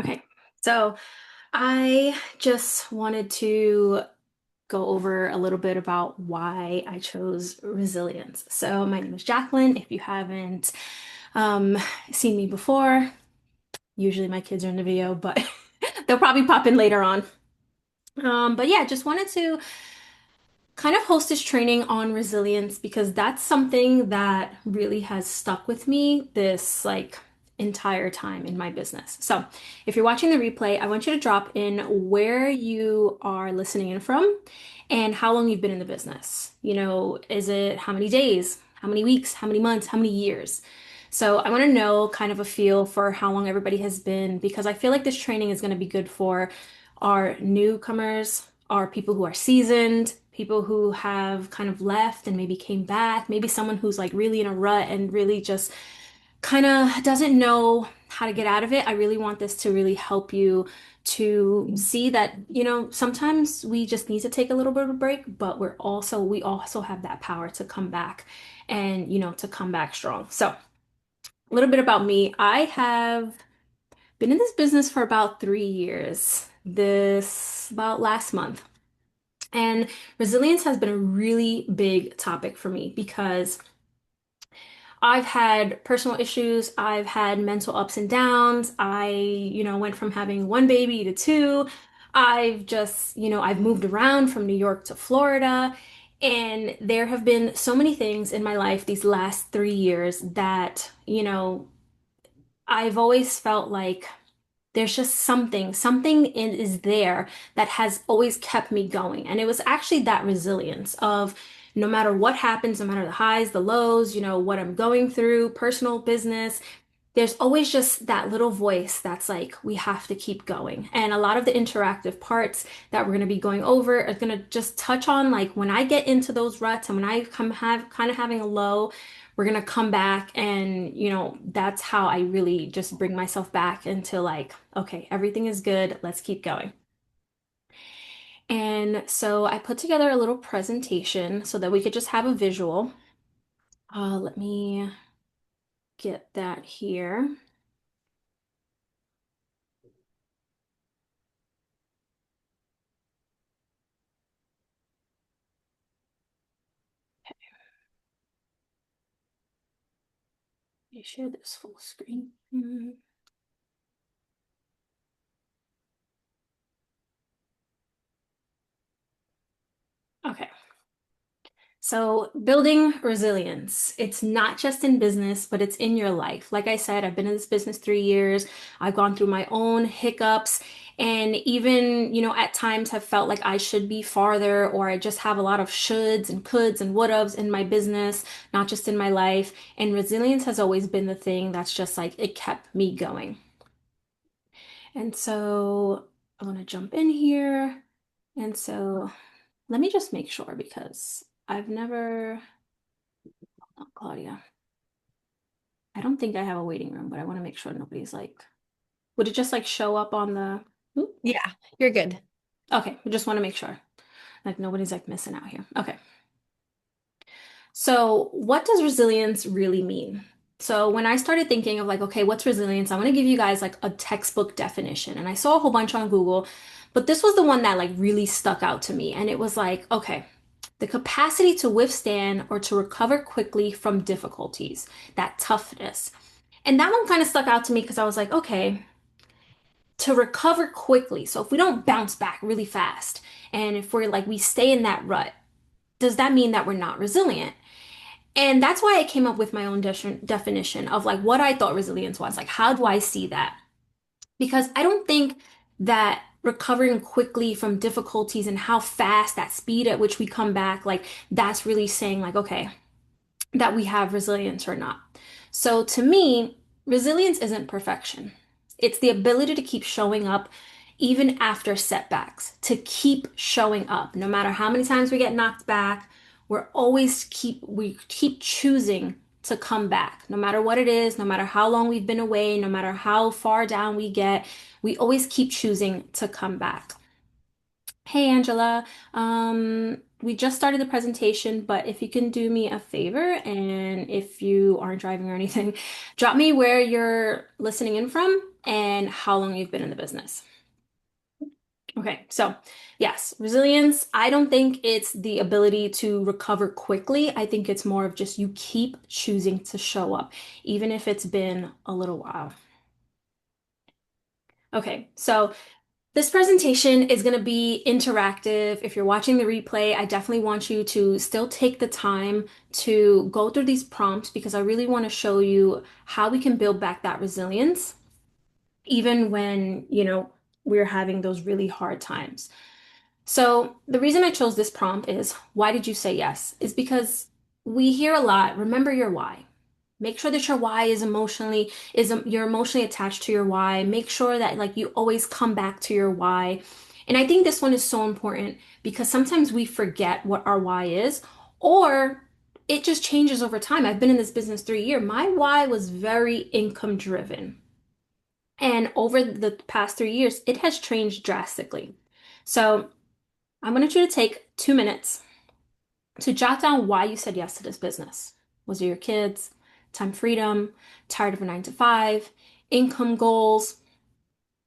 Okay, so I just wanted to go over a little bit about why I chose resilience. So, my name is Jacqueline. If you haven't um, seen me before, usually my kids are in the video, but they'll probably pop in later on. But yeah, just wanted to kind of host this training on resilience because that's something that really has stuck with me this entire time in my business. So, if you're watching the replay, I want you to drop in where you are listening in from and how long you've been in the business. Is it how many days, how many weeks, how many months, how many years? So, I want to know kind of a feel for how long everybody has been because I feel like this training is going to be good for our newcomers, our people who are seasoned, people who have kind of left and maybe came back, maybe someone who's like really in a rut and really just kind of doesn't know how to get out of it. I really want this to really help you to see that, sometimes we just need to take a little bit of a break, but we also have that power to come back and, to come back strong. So, a little bit about me. I have been in this business for about 3 years, this about last month. And resilience has been a really big topic for me because I've had personal issues, I've had mental ups and downs. I went from having one baby to two. I've moved around from New York to Florida. And there have been so many things in my life these last 3 years that, I've always felt like there's just something is there that has always kept me going. And it was actually that resilience of no matter what happens, no matter the highs, the lows, what I'm going through, personal, business, there's always just that little voice that's like, we have to keep going. And a lot of the interactive parts that we're going to be going over are going to just touch on like when I get into those ruts and when I come have kind of having a low, we're going to come back and, that's how I really just bring myself back into like, okay, everything is good. Let's keep going. And so I put together a little presentation so that we could just have a visual. Let me get that here. Let me share this full screen. Okay. So, building resilience, it's not just in business, but it's in your life. Like I said, I've been in this business 3 years. I've gone through my own hiccups and even, at times have felt like I should be farther or I just have a lot of shoulds and coulds and would haves in my business, not just in my life. And resilience has always been the thing that's just like it kept me going. And so, I want to jump in here. And so, let me just make sure because I've never. Oh, Claudia. I don't think I have a waiting room, but I want to make sure nobody's like, would it just like show up on the, Oop. Yeah, you're good. Okay, I just want to make sure. Like nobody's like missing out here. Okay. So, what does resilience really mean? So, when I started thinking of like, okay, what's resilience? I want to give you guys like a textbook definition. And I saw a whole bunch on Google, but this was the one that like really stuck out to me. And it was like, okay, the capacity to withstand or to recover quickly from difficulties, that toughness. And that one kind of stuck out to me because I was like, okay, to recover quickly. So if we don't bounce back really fast, and if we're like, we stay in that rut, does that mean that we're not resilient? And that's why I came up with my own definition of like what I thought resilience was. Like, how do I see that? Because I don't think that recovering quickly from difficulties and how fast that speed at which we come back, like, that's really saying, like, okay, that we have resilience or not. So to me, resilience isn't perfection. It's the ability to keep showing up even after setbacks, to keep showing up. No matter how many times we get knocked back, we keep choosing to come back. No matter what it is, no matter how long we've been away, no matter how far down we get, we always keep choosing to come back. Hey Angela, we just started the presentation, but if you can do me a favor and if you aren't driving or anything, drop me where you're listening in from and how long you've been in the business. Okay, so yes, resilience, I don't think it's the ability to recover quickly. I think it's more of just you keep choosing to show up, even if it's been a little while. Okay, so this presentation is going to be interactive. If you're watching the replay, I definitely want you to still take the time to go through these prompts because I really want to show you how we can build back that resilience, even when, we're having those really hard times. So the reason I chose this prompt is why did you say yes? Is because we hear a lot, remember your why. Make sure that your why is you're emotionally attached to your why. Make sure that like you always come back to your why. And I think this one is so important because sometimes we forget what our why is or it just changes over time. I've been in this business 3 years. My why was very income driven. And over the past 3 years, it has changed drastically. So I wanted you to take 2 minutes to jot down why you said yes to this business. Was it your kids, time freedom, tired of a 9 to 5, income goals?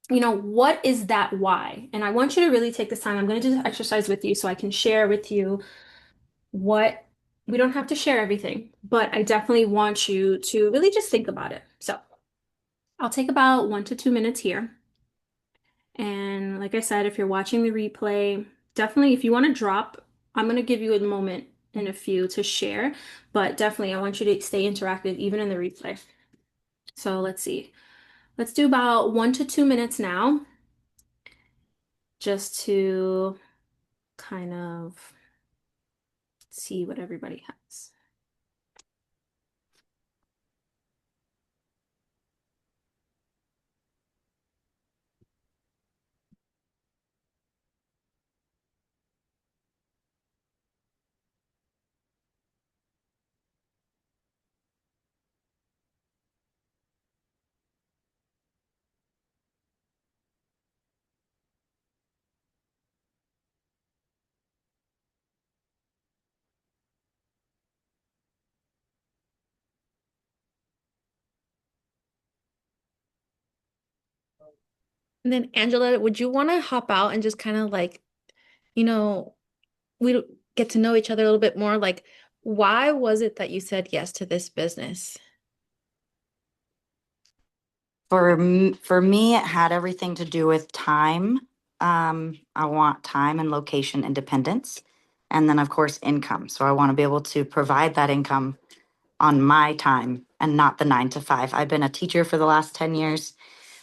What is that why? And I want you to really take this time. I'm going to do this exercise with you so I can share with you what we don't have to share everything, but I definitely want you to really just think about it. So I'll take about 1 to 2 minutes here. And like I said, if you're watching the replay, definitely if you want to drop, I'm going to give you a moment in a few to share, but definitely I want you to stay interactive even in the replay. So let's see. Let's do about 1 to 2 minutes now, just to kind of see what everybody has. And then Angela, would you want to hop out and just kind of like, you know, we get to know each other a little bit more? Like, why was it that you said yes to this business? For me, it had everything to do with time. I want time and location independence, and then of course income. So I want to be able to provide that income on my time and not the 9 to 5. I've been a teacher for the last 10 years,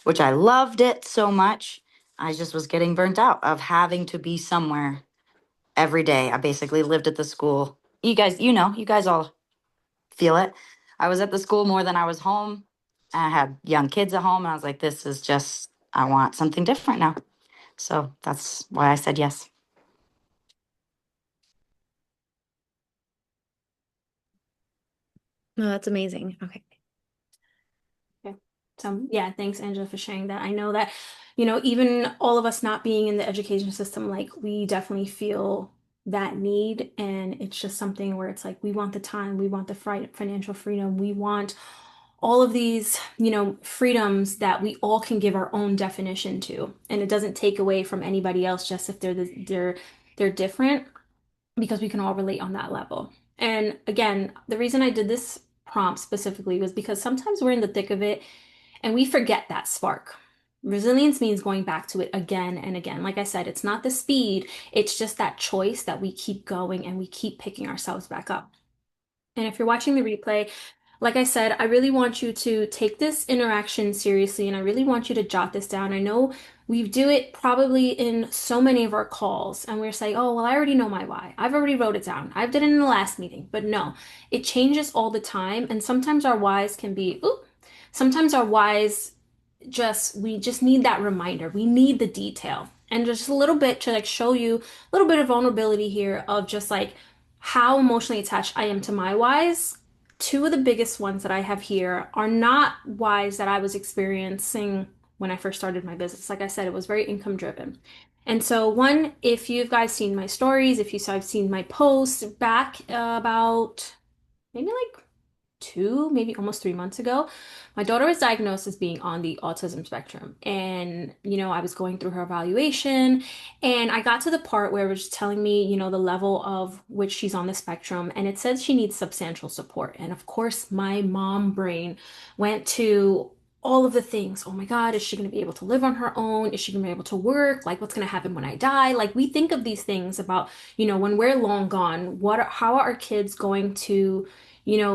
which I loved it so much. I just was getting burnt out of having to be somewhere every day. I basically lived at the school. You guys all feel it. I was at the school more than I was home. I had young kids at home, and I was like, this is just, I want something different now. So that's why I said yes. No, that's amazing. Okay. Okay. So yeah, thanks Angela for sharing that. I know that, even all of us not being in the education system, like we definitely feel that need. And it's just something where it's like we want the time, we want the financial freedom, we want all of these, freedoms that we all can give our own definition to. And it doesn't take away from anybody else just if they're different because we can all relate on that level. And again, the reason I did this prompt specifically was because sometimes we're in the thick of it and we forget that spark. Resilience means going back to it again and again. Like I said, it's not the speed, it's just that choice that we keep going and we keep picking ourselves back up. And if you're watching the replay, like I said, I really want you to take this interaction seriously and I really want you to jot this down. I know we do it probably in so many of our calls and we're saying, oh, well, I already know my why. I've already wrote it down. I've done it in the last meeting. But no, it changes all the time. And sometimes our whys can be, ooh, sometimes our whys we just need that reminder. We need the detail. And just a little bit to like show you a little bit of vulnerability here of just like how emotionally attached I am to my whys. Two of the biggest ones that I have here are not whys that I was experiencing when I first started my business. Like I said, it was very income driven. And so, one, if you guys seen my stories, if you have seen my posts back about maybe like maybe almost 3 months ago. My daughter was diagnosed as being on the autism spectrum. And, I was going through her evaluation and I got to the part where it was telling me, the level of which she's on the spectrum. And it says she needs substantial support. And of course, my mom brain went to all of the things. Oh my God, is she going to be able to live on her own? Is she going to be able to work? Like, what's going to happen when I die? Like, we think of these things about, when we're long gone, how are our kids going to,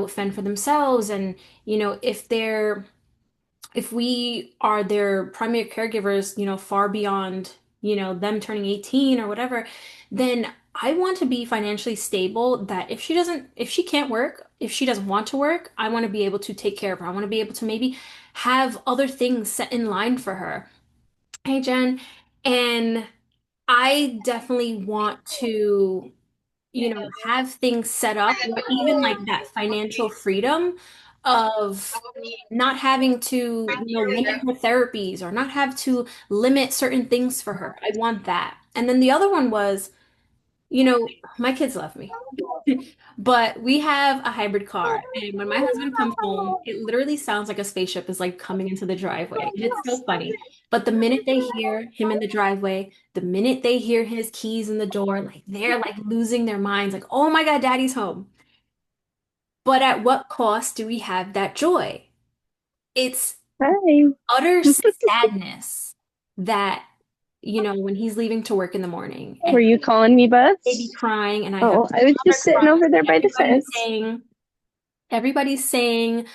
fend for themselves? And, if we are their primary caregivers, far beyond, them turning 18 or whatever, then I want to be financially stable that if she can't work, if she doesn't want to work, I want to be able to take care of her. I want to be able to maybe have other things set in line for her. Hey, Jen. And I definitely want to, have things set up where even like that financial freedom of not having to, limit her therapies or not have to limit certain things for her. I want that. And then the other one was, my kids love me. But we have a hybrid car, and when my husband comes home, it literally sounds like a spaceship is like coming into the driveway. And it's so funny. But the minute they hear him in the driveway, the minute they hear his keys in the door, like they're like losing their minds, like, oh my God, daddy's home. But at what cost do we have that joy? It's Hi. utter sadness that, when he's leaving to work in the morning Were and you calling me, baby Buzz? crying and I have Oh, I was mother just sitting crying over there and by the fence. everybody's saying,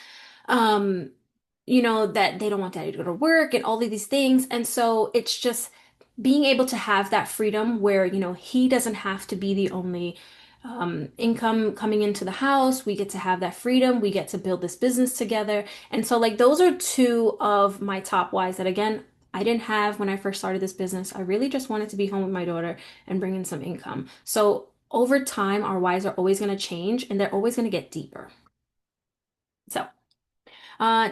um, that they don't want daddy to go to work and all of these things. And so it's just being able to have that freedom where, he doesn't have to be the only income coming into the house. We get to have that freedom. We get to build this business together. And so, like, those are two of my top whys that, again, I didn't have when I first started this business. I really just wanted to be home with my daughter and bring in some income. So, over time, our whys are always going to change and they're always going to get deeper. So,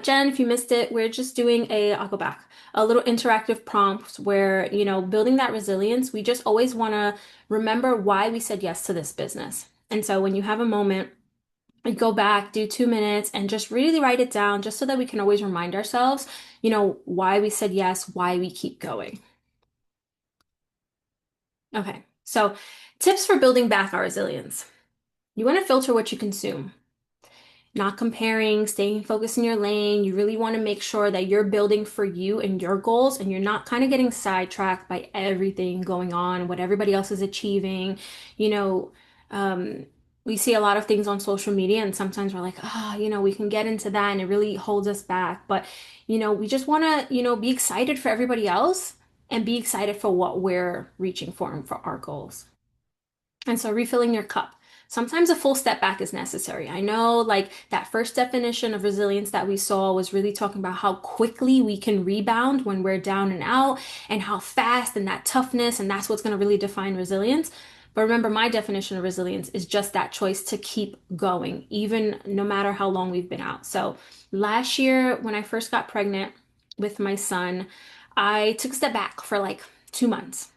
Jen, if you missed it, we're just doing I'll go back, a little interactive prompts where, building that resilience, we just always want to remember why we said yes to this business. And so when you have a moment, you go back, do 2 minutes, and just really write it down just so that we can always remind ourselves, why we said yes, why we keep going. Okay, so tips for building back our resilience. You want to filter what you consume. Not comparing, staying focused in your lane. You really want to make sure that you're building for you and your goals and you're not kind of getting sidetracked by everything going on, what everybody else is achieving. You know, um, we see a lot of things on social media and sometimes we're like, we can get into that and it really holds us back. But, we just want to, be excited for everybody else and be excited for what we're reaching for and for our goals. And so refilling your cup. Sometimes a full step back is necessary. I know, like, that first definition of resilience that we saw was really talking about how quickly we can rebound when we're down and out, and how fast and that toughness, and that's what's going to really define resilience. But remember, my definition of resilience is just that choice to keep going, even no matter how long we've been out. So last year, when I first got pregnant with my son, I took a step back for like 2 months.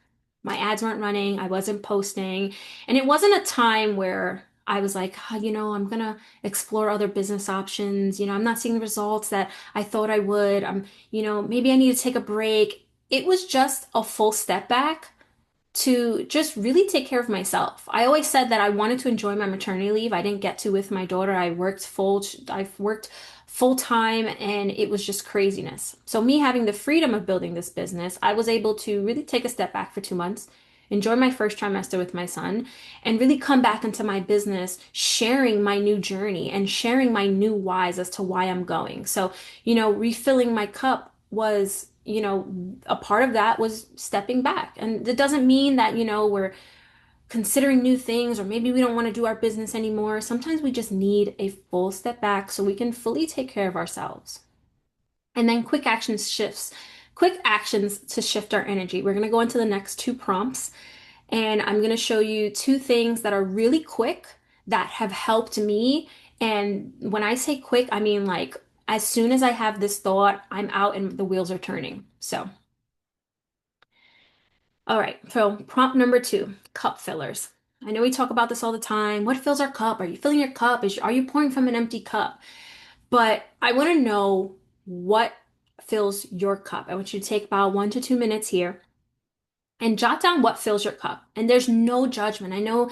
My ads weren't running, I wasn't posting. And it wasn't a time where I was like, I'm gonna explore other business options. I'm not seeing the results that I thought I would. Maybe I need to take a break. It was just a full step back to just really take care of myself. I always said that I wanted to enjoy my maternity leave. I didn't get to with my daughter. I've worked full time and it was just craziness. So me having the freedom of building this business, I was able to really take a step back for 2 months, enjoy my first trimester with my son, and really come back into my business, sharing my new journey and sharing my new whys as to why I'm going. So, refilling my cup was, a part of that was stepping back. And it doesn't mean that, we're considering new things or maybe we don't want to do our business anymore. Sometimes we just need a full step back so we can fully take care of ourselves. And then quick actions to shift our energy. We're going to go into the next two prompts and I'm going to show you two things that are really quick that have helped me. And when I say quick, I mean like as soon as I have this thought, I'm out and the wheels are turning. So, all right. So prompt number two, cup fillers. I know we talk about this all the time. What fills our cup? Are you filling your cup? Are you pouring from an empty cup? But I want to know what fills your cup. I want you to take about 1 to 2 minutes here and jot down what fills your cup. And there's no judgment. I know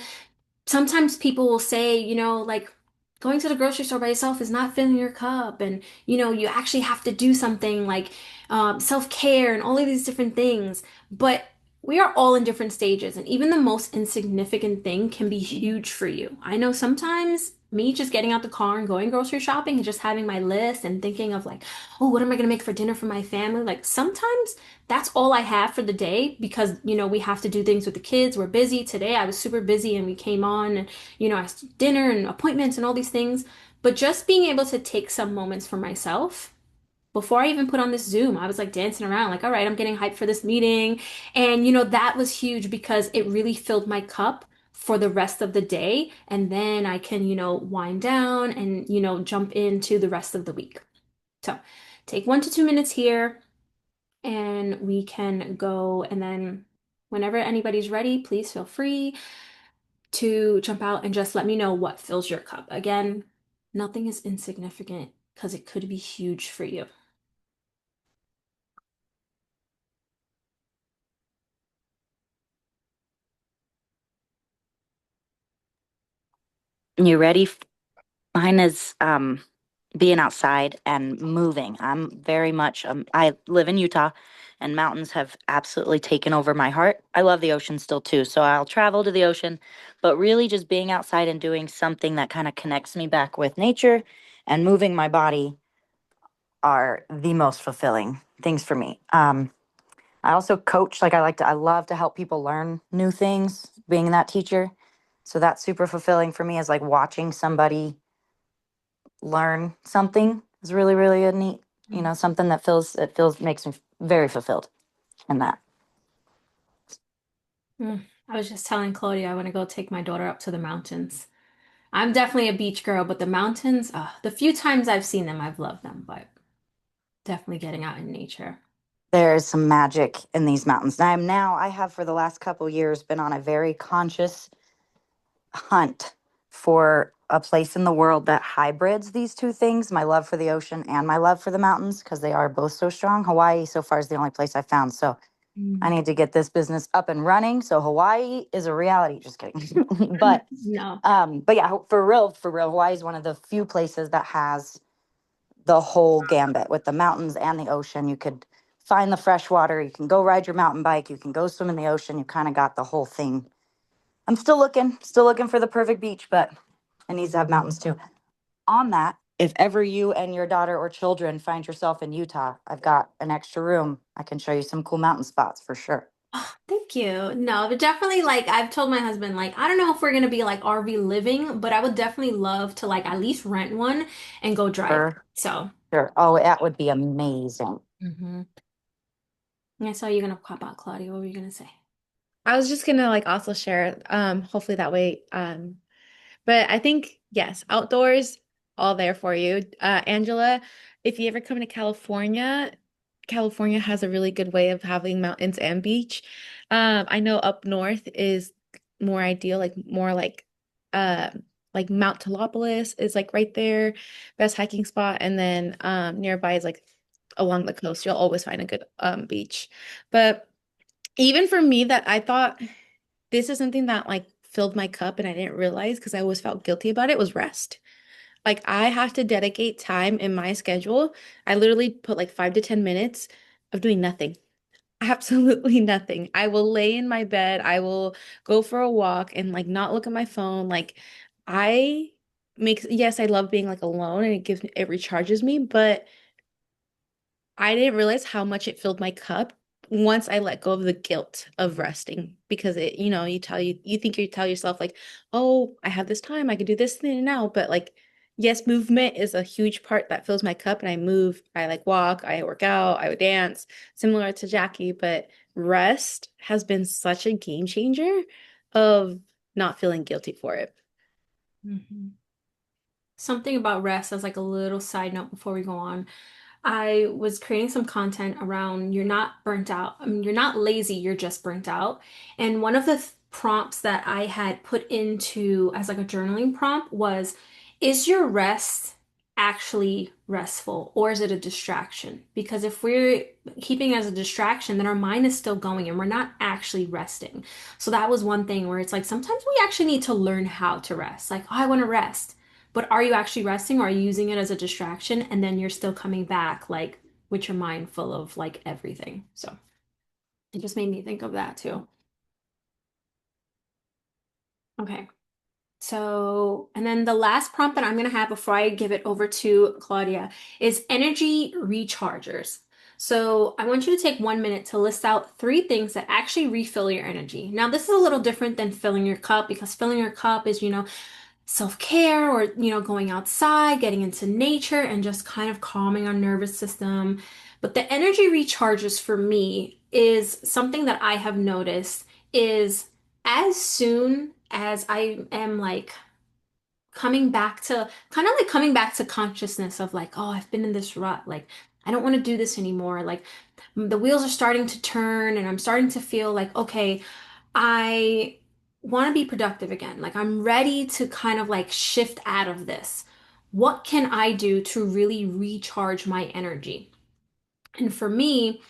sometimes people will say, like going to the grocery store by yourself is not filling your cup. And, you actually have to do something like self-care and all of these different things. But we are all in different stages. And even the most insignificant thing can be huge for you. I know sometimes me just getting out the car and going grocery shopping and just having my list and thinking of like, oh, what am I going to make for dinner for my family? Like sometimes that's all I have for the day because, we have to do things with the kids. We're busy. Today I was super busy and we came on and, I dinner and appointments and all these things. But just being able to take some moments for myself before I even put on this Zoom, I was like dancing around, like, all right, I'm getting hyped for this meeting. And, that was huge because it really filled my cup for the rest of the day. And then I can, wind down and, jump into the rest of the week. So take 1 to 2 minutes here and we can go. And then whenever anybody's ready, please feel free to jump out and just let me know what fills your cup. Again, nothing is insignificant because it could be huge for you. You ready? Mine is being outside and moving. I'm very much I live in Utah and mountains have absolutely taken over my heart. I love the ocean still too, so I'll travel to the ocean, but really just being outside and doing something that kind of connects me back with nature and moving my body are the most fulfilling things for me. I also coach, like I love to help people learn new things, being that teacher. So that's super fulfilling for me is like watching somebody learn something is really, really a neat, something that makes me very fulfilled in that. I was just telling Claudia I want to go take my daughter up to the mountains. I'm definitely a beach girl, but the mountains, the few times I've seen them, I've loved them, but definitely getting out in nature. There's some magic in these mountains. I have for the last couple years been on a very conscious hunt for a place in the world that hybrids these two things, my love for the ocean and my love for the mountains, because they are both so strong. Hawaii so far is the only place I found. So I Mm. need to get this business up and running. So Hawaii is a reality. Just kidding. but No. but yeah, for real, Hawaii is one of the few places that has the whole gambit with the mountains and the ocean. You could find the fresh water, you can go ride your mountain bike, you can go swim in the ocean. You kind of got the whole thing. I'm still looking for the perfect beach, but it needs to have mountains too. On that, if ever you and your daughter or children find yourself in Utah, I've got an extra room. I can show you some cool mountain spots for sure. Oh, thank you. No, but definitely like I've told my husband like I don't know if we're gonna be like RV living, but I would definitely love to like at least rent one and go drive. For So, sure. Oh, that would be amazing. hmm I saw you gonna pop out, Claudia. What were you gonna say? I was just gonna like also share, hopefully that way. But I think yes, outdoors, all there for you. Angela, if you ever come to California, California has a really good way of having mountains and beach. I know up north is more ideal, uh like Mount Talopolis is like right there, best hiking spot, and then nearby is like along the coast. You'll always find a good beach. But even for me that I thought this is something that like filled my cup and I didn't realize because I always felt guilty about it was rest. Like I have to dedicate time in my schedule. I literally put like 5 to 10 minutes of doing nothing. Absolutely nothing. I will lay in my bed. I will go for a walk and like not look at my phone. Like I yes, I love being like alone and it recharges me, but I didn't realize how much it filled my cup once I let go of the guilt of resting because you think you tell yourself like, oh, I have this time, I can do this thing now. But like, yes, movement is a huge part that fills my cup and I move, I like walk, I work out, I would dance, similar to Jackie, but rest has been such a game changer of not feeling guilty for it. hmm Something about rest as like a little side note before we go on. I was creating some content around you're not burnt out. I mean, you're not lazy, you're just burnt out. And one of the prompts that I had put into as like a journaling prompt was, is your rest actually restful or is it a distraction? Because if we're keeping it as a distraction, then our mind is still going and we're not actually resting. So that was one thing where it's like sometimes we actually need to learn how to rest. Like, oh, I want to rest. But are you actually resting or are you using it as a distraction? And then you're still coming back like with your mind full of like everything. So it just made me think of that too. Okay. So, and then the last prompt that I'm going to have before I give it over to Claudia is energy rechargers. So, I want you to take 1 minute to list out three things that actually refill your energy. Now, this is a little different than filling your cup because filling your cup is, self-care or, going outside, getting into nature and just kind of calming our nervous system. But the energy recharges for me is something that I have noticed is as soon as I am like coming back to kind of like coming back to consciousness of like, oh, I've been in this rut. Like, I don't want to do this anymore. Like, the wheels are starting to turn and I'm starting to feel like, okay, I want to be productive again. Like, I'm ready to kind of like shift out of this. What can I do to really recharge my energy? And for me,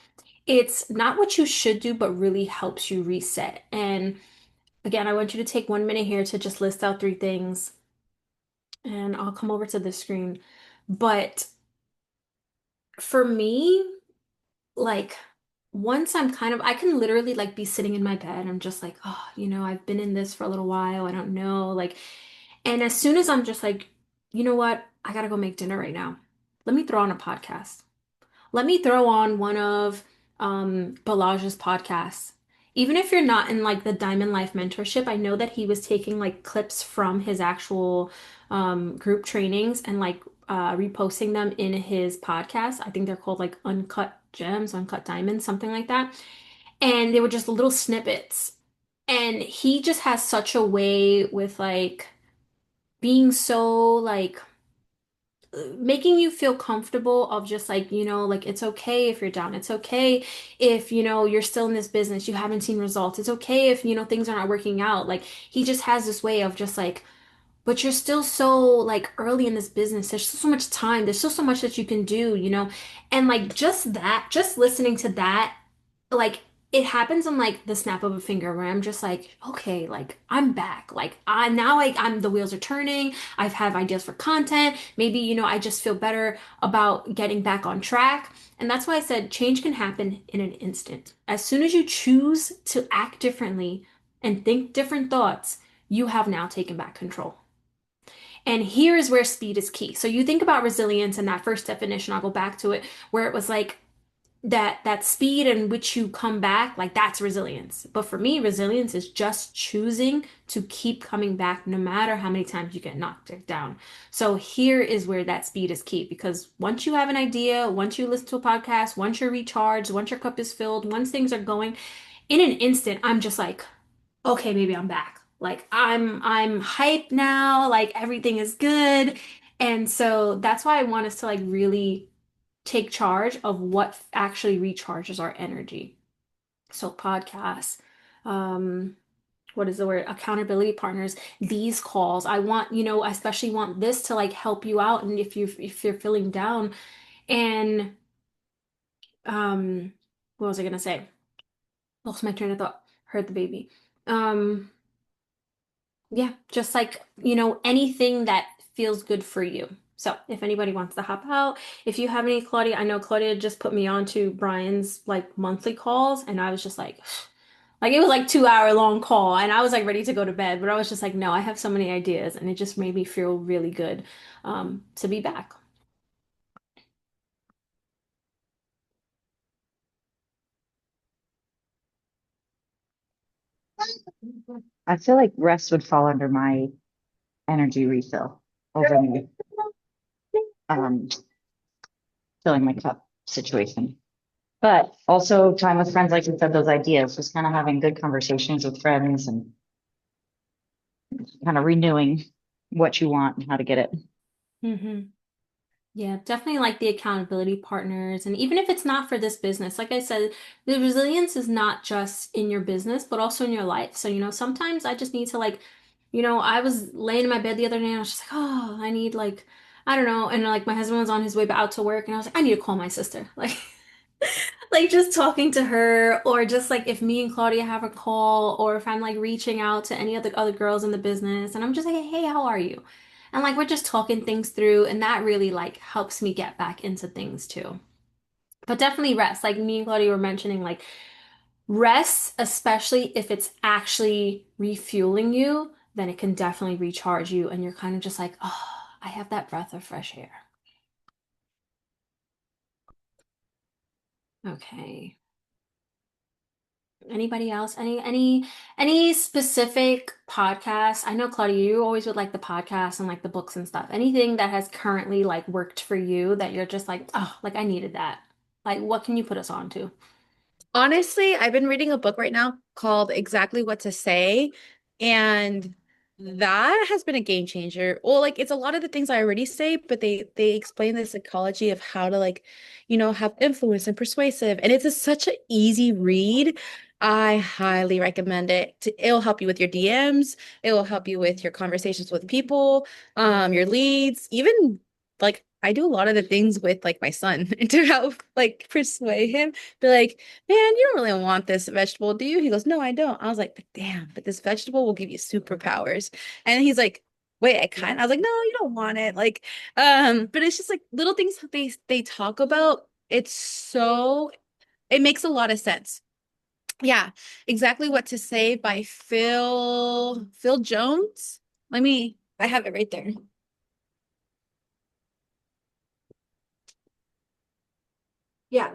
it's not what you should do, but really helps you reset. And again, I want you to take 1 minute here to just list out three things and I'll come over to the screen. But for me, like once I'm kind of, I can literally like be sitting in my bed. I'm just like, oh, I've been in this for a little while. I don't know. Like, and as soon as I'm just like, you know what? I gotta go make dinner right now. Let me throw on a podcast. Let me throw on one of Balage's podcasts. Even if you're not in like the Diamond Life mentorship, I know that he was taking like clips from his actual group trainings and like reposting them in his podcast. I think they're called like Uncut Gems, Uncut Diamonds, something like that. And they were just little snippets. And he just has such a way with like being so like making you feel comfortable of just like, like it's okay if you're down. It's okay if, you're still in this business, you haven't seen results. It's okay if, things are not working out. Like he just has this way of just like, but you're still so like early in this business. There's still so much time. There's still so much that you can do. And like just that, just listening to that, like it happens on like the snap of a finger where I'm just like, okay, like I'm back. Like I now like I'm the wheels are turning. I've have ideas for content. Maybe, I just feel better about getting back on track. And that's why I said change can happen in an instant. As soon as you choose to act differently and think different thoughts, you have now taken back control. And here is where speed is key. So you think about resilience and that first definition, I'll go back to it, where it was like that speed in which you come back, like that's resilience. But for me, resilience is just choosing to keep coming back no matter how many times you get knocked down. So here is where that speed is key because once you have an idea, once you listen to a podcast, once you're recharged, once your cup is filled, once things are going, in an instant, I'm just like, okay, maybe I'm back. Like I'm hyped now, like everything is good. And so that's why I want us to like really take charge of what actually recharges our energy. So podcasts, um, what is the word? Accountability partners, these calls. I want, I especially want this to like help you out. And if you're feeling down and um what was I gonna say? Lost my train of thought. Heard the baby. Um Yeah, just like, anything that feels good for you. So if anybody wants to hop out, if you have any, Claudia, I know Claudia just put me on to Brian's like monthly calls, and I was just like it was like 2 hour long call, and I was like ready to go to bed, but I was just like, no, I have so many ideas, and it just made me feel really good to be back. I feel like rest would fall under my energy refill over me um, filling my cup situation. But also time with friends, like you said, those ideas, just kind of having good conversations with friends and kind of renewing what you want and how to get it. Hmm. Yeah, definitely like the accountability partners. And even if it's not for this business, like I said, the resilience is not just in your business, but also in your life. So, sometimes I just need to like, I was laying in my bed the other day and I was just like, oh, I need like, I don't know. And like my husband was on his way out to work and I was like, I need to call my sister. Like, like just talking to her, or just like if me and Claudia have a call, or if I'm like reaching out to any of the other girls in the business and I'm just like, hey, how are you? And like we're just talking things through, and that really like helps me get back into things too. But definitely rest. Like me and Claudia were mentioning, like rest, especially if it's actually refueling you, then it can definitely recharge you and you're kind of just like, oh, I have that breath of fresh air. Okay. Anybody else? Any specific podcasts? I know Claudia, you always would like the podcasts and like the books and stuff. Anything that has currently like worked for you that you're just like, oh, like I needed that. Like what can you put us on to? Honestly, I've been reading a book right now called Exactly What to Say, and that has been a game changer. Well, like it's a lot of the things I already say, but they explain the psychology of how to like, have influence and persuasive, and such an easy read. I highly recommend it. It'll help you with your DMs, it will help you with your conversations with people, your leads, even like I do a lot of the things with like my son to help like persuade him. Be like, man, you don't really want this vegetable, do you? He goes, no, I don't. I was like, but damn, but this vegetable will give you superpowers. And he's like, wait, I was like, no, you don't want it. Like, but it's just like little things that they talk about. It makes a lot of sense. Yeah, exactly what to say by Phil Jones. I have it right there. Yeah.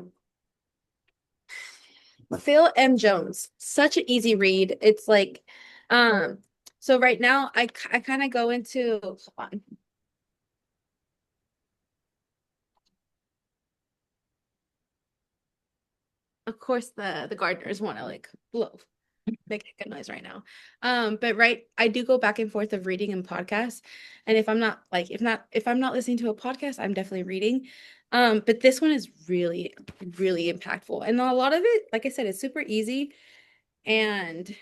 Phil M. Jones, such an easy read. It's like, um, so right now I kind of go into, hold on. Of course the gardeners want to like blow, make a good noise right now. But I do go back and forth of reading and podcasts. And if I'm not listening to a podcast, I'm definitely reading. But this one is really, really impactful. And a lot of it, like I said, it's super easy. And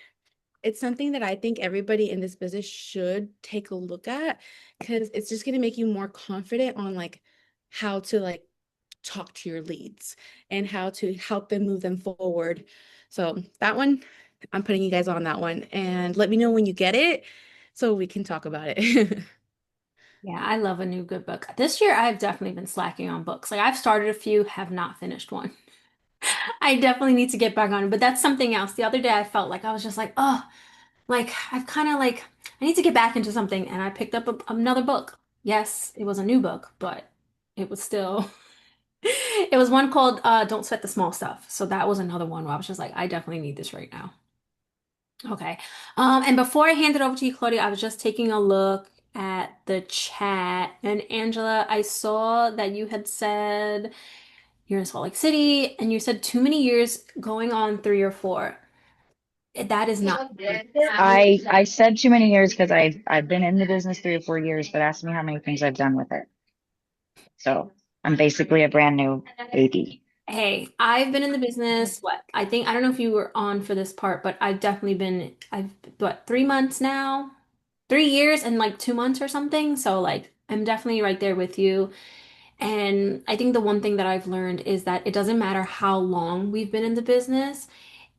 it's something that I think everybody in this business should take a look at, because it's just going to make you more confident on like how to like talk to your leads and how to help them move them forward. So that one, I'm putting you guys on that one, and let me know when you get it so we can talk about it. Yeah, I love a new good book. This year I've definitely been slacking on books. Like I've started a few, have not finished one. I definitely need to get back on it, but that's something else. The other day I felt like I was just like, oh, like I've kind of like I need to get back into something, and I picked up another book. Yes, it was a new book, but it was still it was one called Don't Sweat the Small Stuff. So that was another one where I was just like, I definitely need this right now. Okay. And before I hand it over to you, Claudia, I was just taking a look at the chat. And Angela, I saw that you had said you're in Salt Lake City, and you said too many years, going on 3 or 4. That is not. I said too many years because I've been in the business 3 or 4 years, but ask me how many things I've done with it. So I'm basically a brand new baby. Hey, I've been in the business, what, I don't know if you were on for this part, but I've, what, 3 months now? 3 years and like 2 months or something. So, like, I'm definitely right there with you. And I think the one thing that I've learned is that it doesn't matter how long we've been in the business,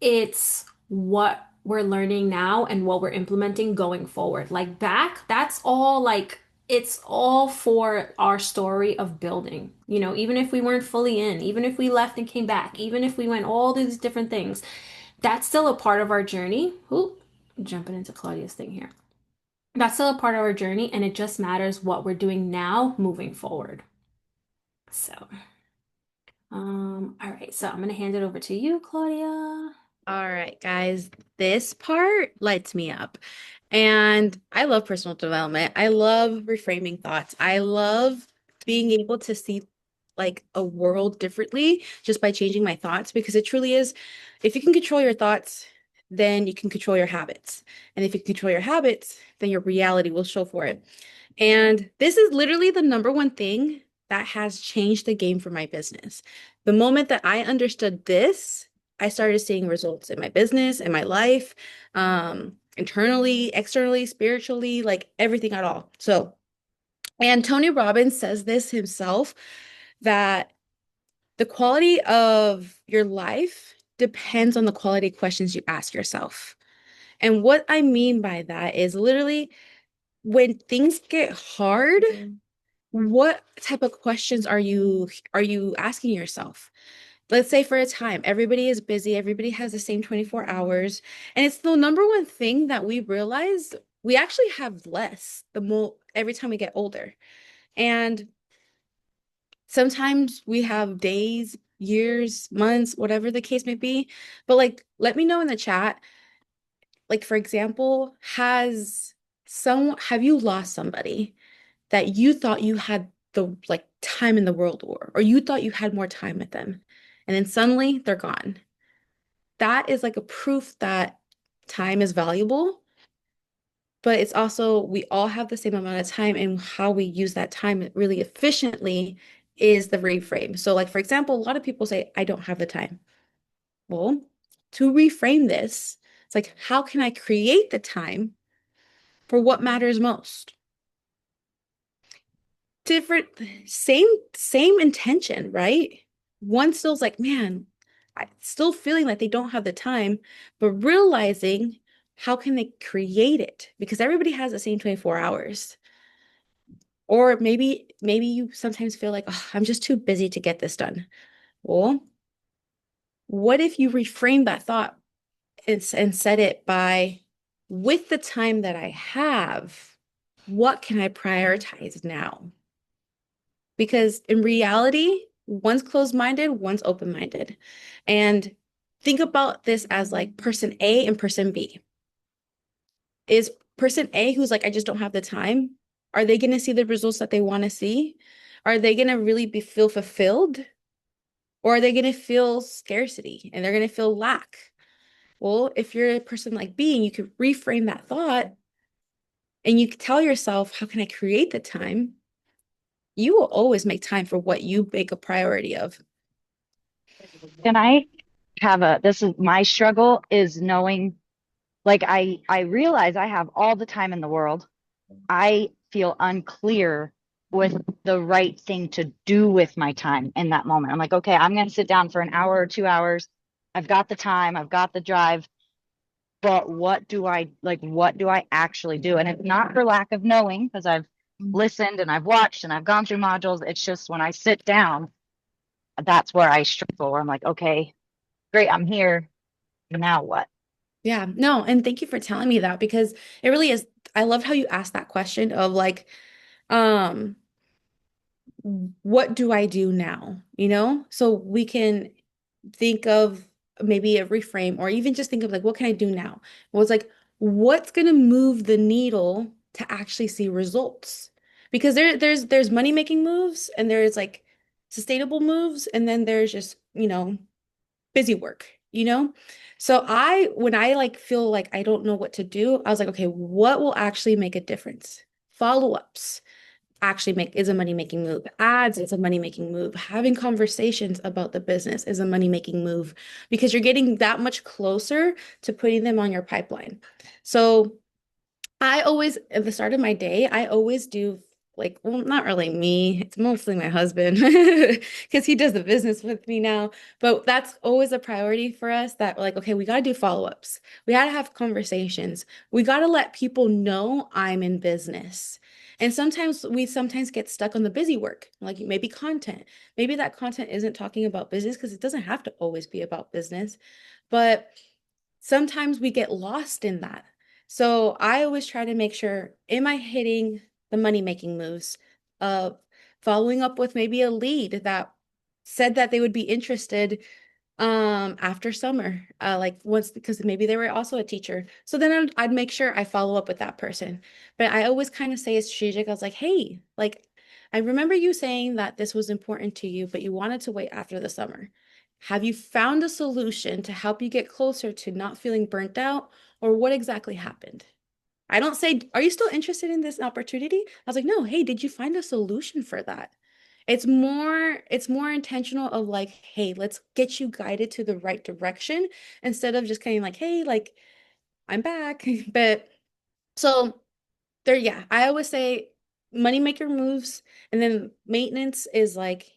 it's what we're learning now and what we're implementing going forward. Like back, that's all like it's all for our story of building. Even if we weren't fully in, even if we left and came back, even if we went all these different things, that's still a part of our journey. Oop, jumping into Claudia's thing here. That's still a part of our journey, and it just matters what we're doing now moving forward. So, all right, so I'm gonna hand it over to you, Claudia. All right, guys, this part lights me up. And I love personal development. I love reframing thoughts. I love being able to see like a world differently just by changing my thoughts, because it truly is, if you can control your thoughts, then you can control your habits. And if you control your habits, then your reality will show for it. And this is literally the number one thing that has changed the game for my business. The moment that I understood this, I started seeing results in my business, in my life, internally, externally, spiritually, like everything at all. So, and Tony Robbins says this himself, that the quality of your life depends on the quality of questions you ask yourself. And what I mean by that is literally when things get hard, what type of questions are you asking yourself? Let's say for a time, everybody is busy, everybody has the same 24 hours, and it's the number one thing that we realize we actually have less the more every time we get older. And sometimes we have days, years, months, whatever the case may be. But like, let me know in the chat, like, for example, have you lost somebody that you thought you had the like time in the world or you thought you had more time with them, and then suddenly they're gone? That is like a proof that time is valuable, but it's also we all have the same amount of time, and how we use that time really efficiently is the reframe. So like for example, a lot of people say, I don't have the time. Well, to reframe this, it's like, how can I create the time for what matters most? Different, same intention, right? One still's like, man, I still feeling like they don't have the time, but realizing how can they create it? Because everybody has the same 24 hours. Or maybe you sometimes feel like, oh, I'm just too busy to get this done. Well, what if you reframe that thought and set it by, with the time that I have, what can I prioritize now? Because in reality, one's closed-minded, one's open-minded. And think about this as like person A and person B. Is person A who's like, I just don't have the time, are they going to see the results that they want to see? Are they going to really feel fulfilled? Or are they going to feel scarcity and they're going to feel lack? Well, if you're a person like B and you could reframe that thought and you could tell yourself, how can I create the time? You will always make time for what you make a priority of. Can I this is my struggle is knowing, like I realize I have all the time in the world. I feel unclear with the right thing to do with my time in that moment. I'm like, okay, I'm going to sit down for an hour or 2 hours. I've got the time, I've got the drive, but what do I actually do? And it's not for lack of knowing, because I've listened and I've watched and I've gone through modules. It's just when I sit down, that's where I struggle, where I'm like, okay, great, I'm here. Now what? Yeah, no, and thank you for telling me that, because it really is. I loved how you asked that question of like, um, what do I do now? So we can think of maybe a reframe, or even just think of like, what can I do now? Well, it's like, what's going to move the needle to actually see results? Because there's money making moves, and there's like sustainable moves, and then there's just, busy work. So when I like feel like I don't know what to do, I was like, okay, what will actually make a difference? Follow-ups actually is a money-making move. Ads is a money-making move. Having conversations about the business is a money-making move, because you're getting that much closer to putting them on your pipeline. So I always, at the start of my day, I always do, like, well, not really me. It's mostly my husband, because he does the business with me now. But that's always a priority for us, that like, okay, we got to do follow-ups. We got to have conversations. We got to let people know I'm in business. And sometimes get stuck on the busy work, like maybe content. Maybe that content isn't talking about business, because it doesn't have to always be about business. But sometimes we get lost in that. So I always try to make sure, am I hitting the money making moves of following up with maybe a lead that said that they would be interested after summer, like once, because maybe they were also a teacher. So then I'd make sure I follow up with that person. But I always kind of say it's strategic. I was like, hey, like, I remember you saying that this was important to you, but you wanted to wait after the summer. Have you found a solution to help you get closer to not feeling burnt out, or what exactly happened? I don't say, are you still interested in this opportunity? I was like, no, hey, did you find a solution for that? It's more intentional of like, hey, let's get you guided to the right direction instead of just kind of like, hey, like I'm back. But so there, yeah, I always say money maker moves, and then maintenance is like,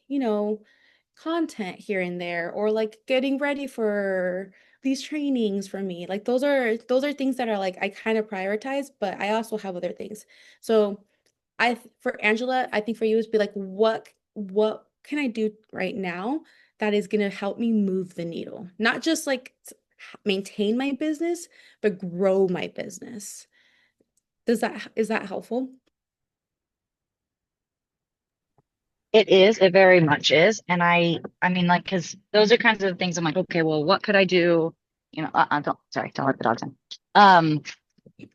content here and there, or like getting ready for these trainings for me. Like those are things that are like I kind of prioritize, but I also have other things. So for Angela, I think for you is be like, what can I do right now that is gonna help me move the needle? Not just like maintain my business, but grow my business. Is that helpful? It is, it very much is. And I mean, like, because those are kinds of things I'm like, okay, well, what could I do? Don't let the dogs in. Um,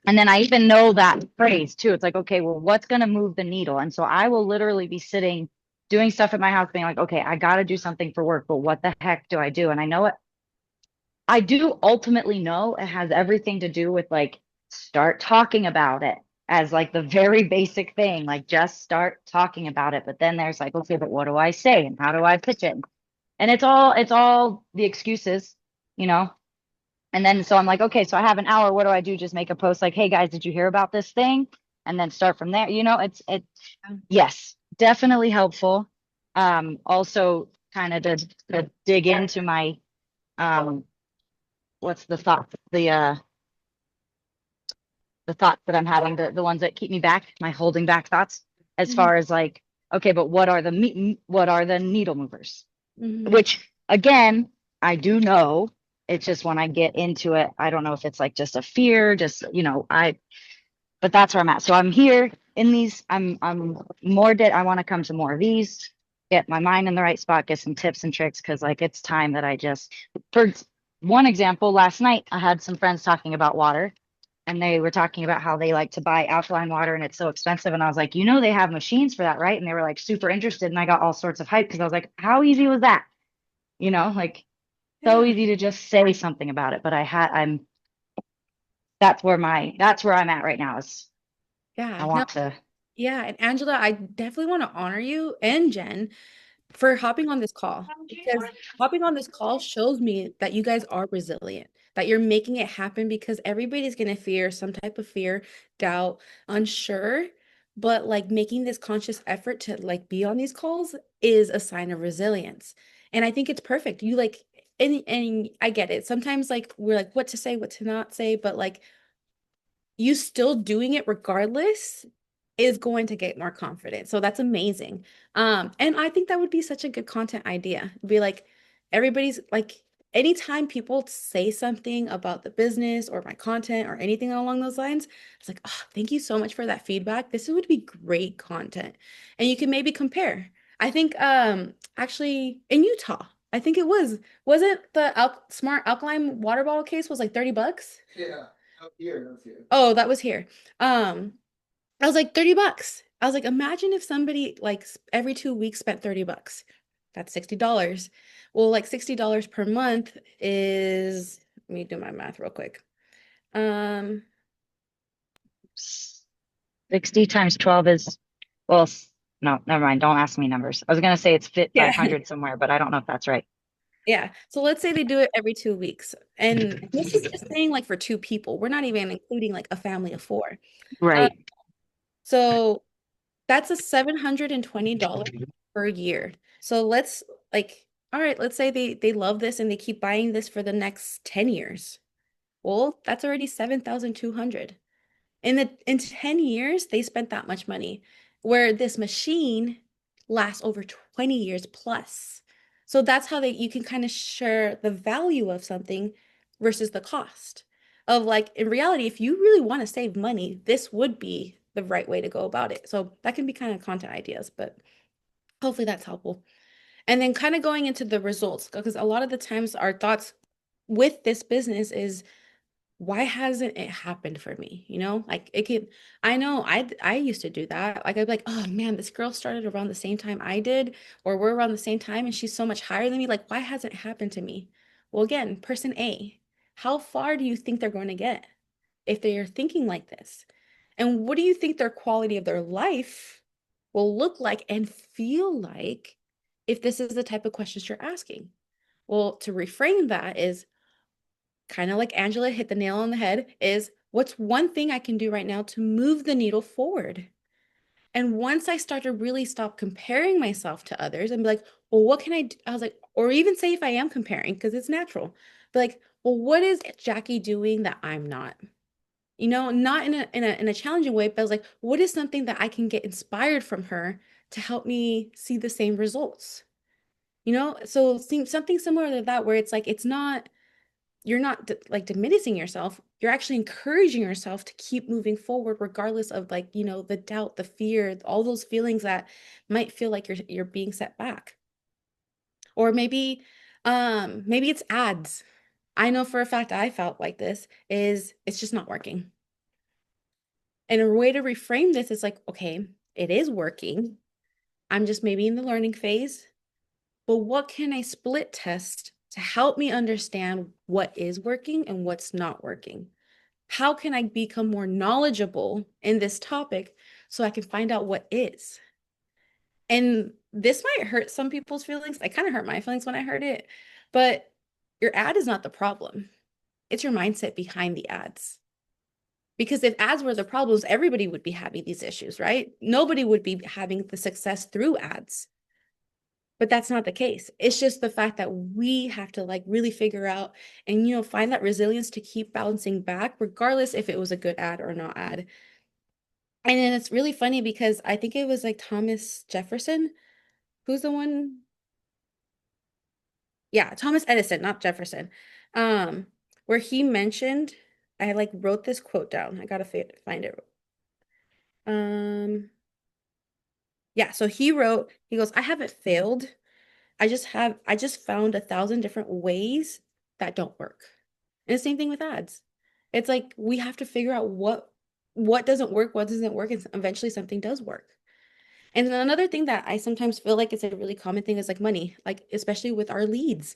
and then I even know that phrase too. It's like, okay, well, what's going to move the needle? And so I will literally be sitting doing stuff at my house, being like, okay, I got to do something for work, but what the heck do I do? And I know it, I do ultimately know it has everything to do with like, start talking about it as like the very basic thing, like just start talking about it. But then there's like, okay, but what do I say and how do I pitch it? And it's all the excuses, you know? And then so I'm like, okay, so I have an hour. What do I do? Just make a post like, hey guys, did you hear about this thing? And then start from there. Yes, definitely helpful. Also kind of to dig into my um what's the thought? The thoughts that I'm having, the ones that keep me back, my holding back thoughts, as Mhm. far as like, okay, but what are the needle movers? Mhm. Which again, I do know. It's just when I get into it, I don't know if it's like just a fear, just but that's where I'm at. So I'm here in these. I'm more dead. I want to come to more of these, get my mind in the right spot, get some tips and tricks because like it's time that I just. For one example, last night I had some friends talking about water, and they were talking about how they like to buy alkaline water and it's so expensive. And I was like, they have machines for that, right? And they were like super interested, and I got all sorts of hype because I was like, how easy was that? Like so Yeah. easy to just say something about it. But that's where I'm at right now is I Yeah. No, want to. yeah. And Angela, I definitely want to honor you and Jen for hopping on this call, because hopping on this call shows me that you guys are resilient, that you're making it happen, because everybody's going to fear some type of fear, doubt, unsure. But like making this conscious effort to like be on these calls is a sign of resilience. And I think it's perfect. You like, and I get it. Sometimes like we're like what to say, what to not say, but like you still doing it regardless is going to get more confident. So that's amazing. And I think that would be such a good content idea. Be like, everybody's like, anytime people say something about the business or my content or anything along those lines, it's like, oh, thank you so much for that feedback. This would be great content. And you can maybe compare. I think actually in Utah, I think wasn't the smart alkaline water bottle case was like $30? Yeah, up here, up here. Oh, that was here. Um, I was like, $30. I was like, imagine if somebody like every 2 weeks spent $30. That's $60. Well, like $60 per month is, let me do my math real quick. Um, 60 times 12 is, well, no, never mind. Don't ask me numbers. I was going to say it's fit yeah. 500 somewhere, but I don't know if that's right. Yeah. So let's say they do it every 2 weeks. And this is just saying like for two people. We're not even including like a family of four. Uh, Right. so that's a $720 per year. So let's like, all right, let's say they love this and they keep buying this for the next 10 years. Well, that's already 7,200. In 10 years, they spent that much money, where this machine lasts over 20 years plus. So that's how you can kind of share the value of something versus the cost. Of like, in reality, if you really want to save money, this would be the right way to go about it. So that can be kind of content ideas, but hopefully that's helpful. And then kind of going into the results, because a lot of the times our thoughts with this business is, why hasn't it happened for me? Like it can, I know I used to do that. Like I'd be like, oh man, this girl started around the same time I did, or we're around the same time and she's so much higher than me. Like, why hasn't it happened to me? Well, again, person A, how far do you think they're going to get if they are thinking like this? And what do you think their quality of their life will look like and feel like if this is the type of questions you're asking. Well, to reframe that is kind of like Angela hit the nail on the head, is what's one thing I can do right now to move the needle forward? And once I start to really stop comparing myself to others and be like, well, what can I do? I was like, or even say if I am comparing, because it's natural, but like, well, what is Jackie doing that I'm not? You know, not in a challenging way, but I was like, what is something that I can get inspired from her to help me see the same results? You know, so something similar to that, where it's like, it's not, you're not like diminishing yourself, you're actually encouraging yourself to keep moving forward regardless of, like, you know, the doubt, the fear, all those feelings that might feel like you're being set back. Or maybe it's ads. I know for a fact I felt like this, is it's just not working. And a way to reframe this is like, okay, it is working, I'm just maybe in the learning phase, but what can I split test to help me understand what is working and what's not working? How can I become more knowledgeable in this topic so I can find out what is? And this might hurt some people's feelings. It kind of hurt my feelings when I heard it, but your ad is not the problem. It's your mindset behind the ads. Because if ads were the problems, everybody would be having these issues, right? Nobody would be having the success through ads. But that's not the case. It's just the fact that we have to like really figure out and, you know, find that resilience to keep bouncing back, regardless if it was a good ad or not ad. And then it's really funny because I think it was like Thomas Jefferson, who's the one? Yeah, Thomas Edison, not Jefferson. Where he mentioned, I like wrote this quote down. I gotta find it. Yeah, so he goes, I haven't failed. I just found 1,000 different ways that don't work. And the same thing with ads. It's like we have to figure out what doesn't work, what doesn't work, and eventually something does work. And then another thing that I sometimes feel like is a really common thing is like money, like especially with our leads.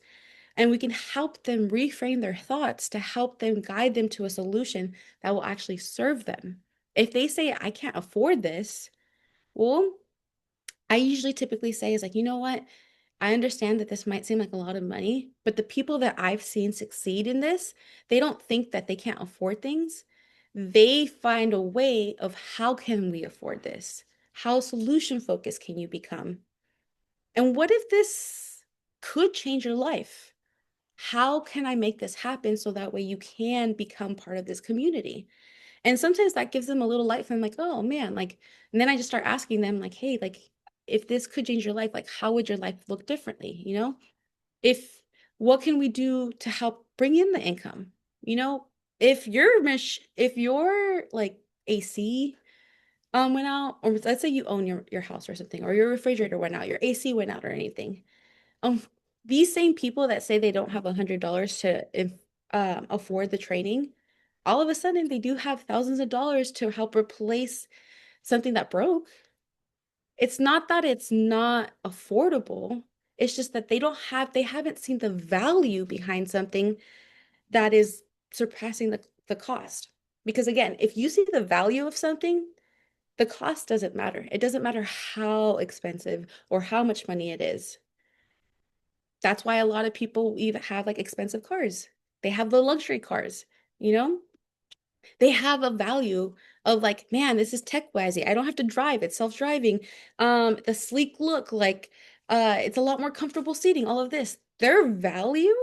And we can help them reframe their thoughts to help them guide them to a solution that will actually serve them. If they say, I can't afford this, well, I usually typically say is like, you know what? I understand that this might seem like a lot of money, but the people that I've seen succeed in this, they don't think that they can't afford things. They find a way of how can we afford this? How solution focused can you become? And what if this could change your life? How can I make this happen so that way you can become part of this community? And sometimes that gives them a little light from like, oh man, like, and then I just start asking them like, hey, like, if this could change your life, like, how would your life look differently? You know, if what can we do to help bring in the income? You know, if your like AC went out, or let's say you own your house or something, or your refrigerator went out, your AC went out or anything. Um, these same people that say they don't have $100 to afford the training, all of a sudden they do have thousands of dollars to help replace something that broke. It's not that it's not affordable. It's just that they haven't seen the value behind something that is surpassing the cost. Because again, if you see the value of something, the cost doesn't matter. It doesn't matter how expensive or how much money it is. That's why a lot of people even have like expensive cars. They have the luxury cars, you know? They have a value of like, man, this is tech wisey. I don't have to drive. It's self-driving. The sleek look, like it's a lot more comfortable seating, all of this. Their value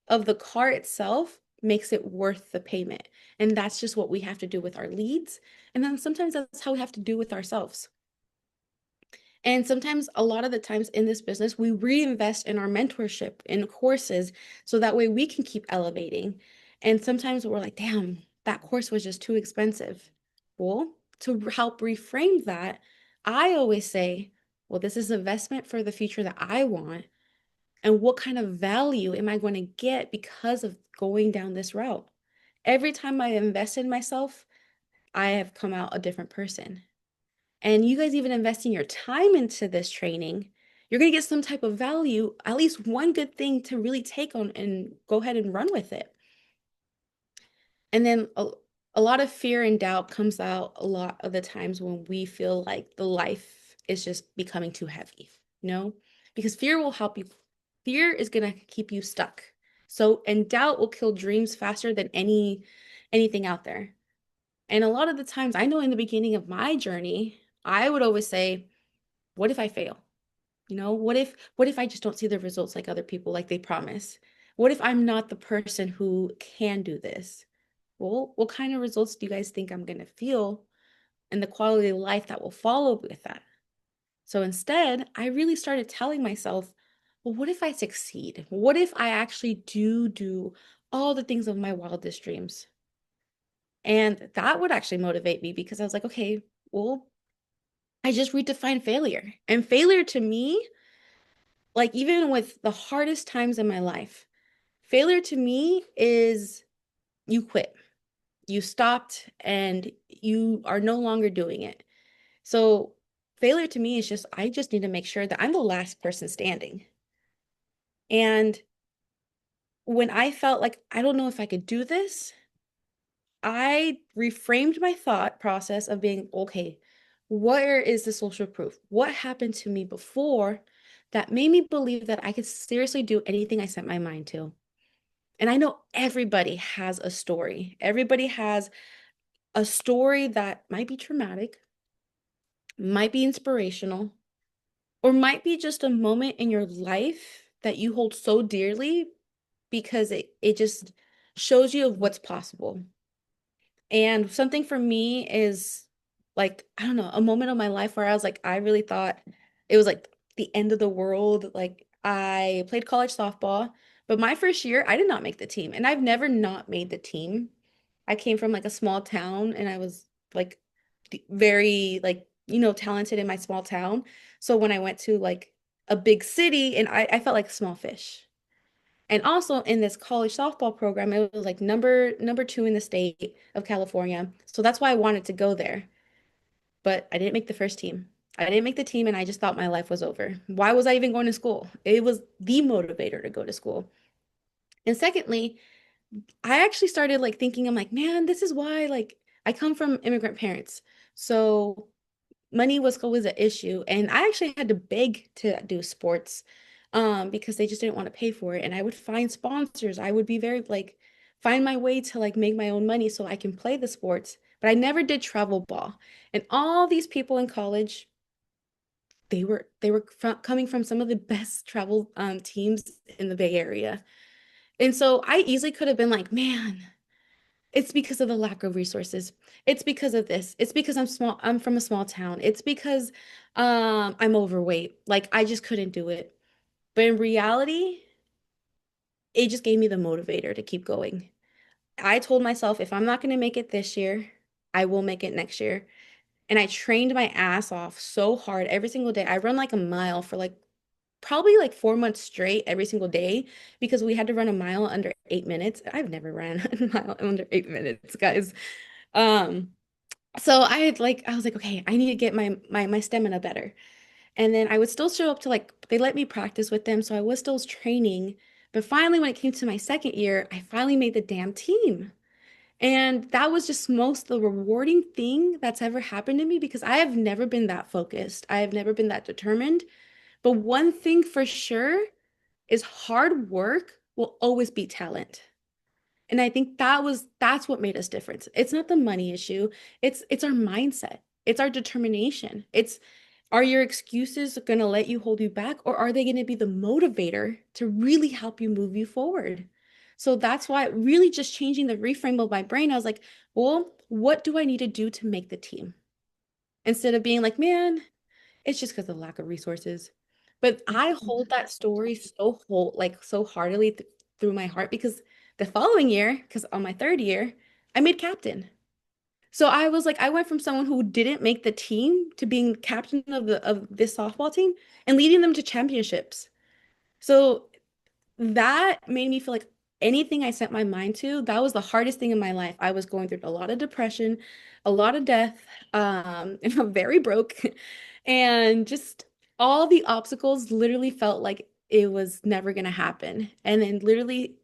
of the car itself makes it worth the payment. And that's just what we have to do with our leads. And then sometimes that's how we have to do with ourselves. And sometimes, a lot of the times in this business, we reinvest in our mentorship, in courses, so that way we can keep elevating. And sometimes we're like, damn, that course was just too expensive. Well, to help reframe that, I always say, well, this is investment for the future that I want. And what kind of value am I going to get because of going down this route? Every time I invest in myself, I have come out a different person. And you guys even investing your time into this training, you're going to get some type of value, at least one good thing to really take on and go ahead and run with it. And then a lot of fear and doubt comes out a lot of the times when we feel like the life is just becoming too heavy, because fear will help you. Fear is going to keep you stuck. So, and doubt will kill dreams faster than anything out there. And a lot of the times, I know in the beginning of my journey, I would always say, what if I fail? What if I just don't see the results like other people, like they promise? What if I'm not the person who can do this? Well, what kind of results do you guys think I'm going to feel and the quality of life that will follow with that? So instead, I really started telling myself, well, what if I succeed? What if I actually do all the things of my wildest dreams? And that would actually motivate me because I was like, okay, well, I just redefined failure. And failure to me, like even with the hardest times in my life, failure to me is you quit, you stopped, and you are no longer doing it. So failure to me is just, I just need to make sure that I'm the last person standing. And when I felt like I don't know if I could do this, I reframed my thought process of being, okay, where is the social proof? What happened to me before that made me believe that I could seriously do anything I set my mind to? And I know everybody has a story. Everybody has a story that might be traumatic, might be inspirational, or might be just a moment in your life that you hold so dearly because it just shows you of what's possible. And something for me is like, I don't know, a moment of my life where I was like, I really thought it was like the end of the world. Like, I played college softball, but my first year, I did not make the team. And I've never not made the team. I came from like a small town and I was like very like, talented in my small town. So when I went to like a big city and I felt like a small fish. And also in this college softball program, it was like number two in the state of California. So that's why I wanted to go there. But I didn't make the first team. I didn't make the team and I just thought my life was over. Why was I even going to school? It was the motivator to go to school. And secondly, I actually started like thinking, I'm like, man, this is why like I come from immigrant parents. So money was always an issue. And I actually had to beg to do sports because they just didn't want to pay for it. And I would find sponsors. I would be very like find my way to like make my own money so I can play the sports. But I never did travel ball. And all these people in college, they were coming from some of the best travel teams in the Bay Area. And so I easily could have been like, man, it's because of the lack of resources. It's because of this. It's because I'm from a small town. It's because I'm overweight. Like I just couldn't do it. But in reality, it just gave me the motivator to keep going. I told myself if I'm not going to make it this year, I will make it next year. And I trained my ass off so hard every single day. I run like a mile for like probably like 4 months straight every single day because we had to run a mile under 8 minutes. I've never ran a mile under 8 minutes, guys. Um, so I was like, okay, I need to get my stamina better. And then I would still show up to like they let me practice with them, so I was still training. But finally, when it came to my second year, I finally made the damn team. And that was just most the rewarding thing that's ever happened to me because I have never been that focused. I have never been that determined. But one thing for sure is hard work will always beat talent. And I think that's what made us different. It's not the money issue. It's our mindset. It's our determination. It's are your excuses going to let you hold you back or are they going to be the motivator to really help you move you forward? So that's why really just changing the reframe of my brain, I was like, well, what do I need to do to make the team? Instead of being like, man, it's just because of lack of resources. But I hold that story so heartily through my heart because the following year, because on my third year, I made captain. So I was like, I went from someone who didn't make the team to being captain of this softball team and leading them to championships. So that made me feel like anything I set my mind to, that was the hardest thing in my life. I was going through a lot of depression, a lot of death, and I'm very broke. And just all the obstacles literally felt like it was never going to happen. And then literally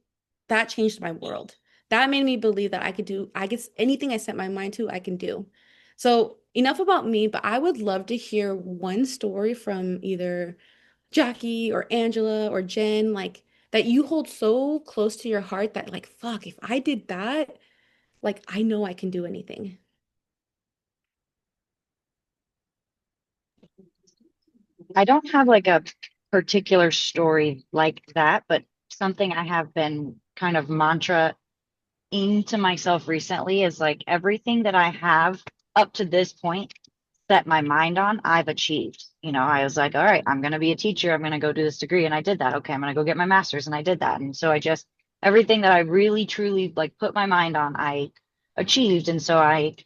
that changed my world. That made me believe that I could anything I set my mind to, I can do. So enough about me, but I would love to hear one story from either Jackie or Angela or Jen, like that you hold so close to your heart that like, fuck, if I did that, like I know I can do anything. I don't have like a particular story like that, but something I have been kind of mantra into myself recently is like everything that I have up to this point set my mind on, I've achieved. You know, I was like, all right, I'm going to be a teacher. I'm going to go do this degree. And I did that. Okay, I'm going to go get my master's. And I did that. And so I just, everything that I really, truly like put my mind on, I achieved. And so I